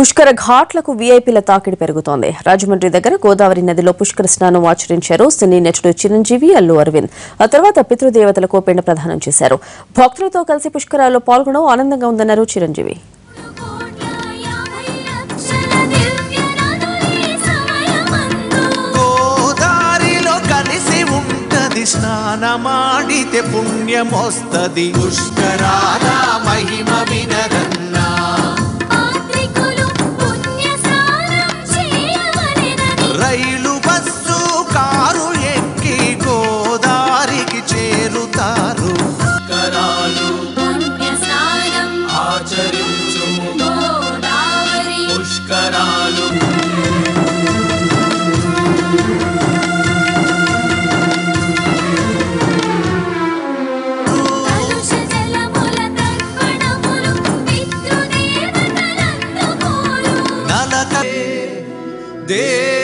పుష్కర ఘాట్లకు వీఐపీల తాకిడి పెరుగుతోంది. రాజమండ్రి దగ్గర గోదావరి నదిలో పుష్కర స్నానం ఆచరించారు సినీ నటుడు చిరంజీవి, అల్లు అరవింద్. ఆ తర్వాత పితృదేవతలకు పిండ ప్రదానం చేశారు. భక్తులతో కలిసి పుష్కరాల్లో పాల్గొనడం ఆనందంగా ఉందన్నారు చిరంజీవి. స్నానమాడితే పుణ్యమొస్తది, పుష్కరాల మహిమ వినరన్నా. రైలు బస్సు కారు ఎక్కి గోదారికి చేరుతారు. పుష్కరాలు ఆచరించు పుష్కరాలు. de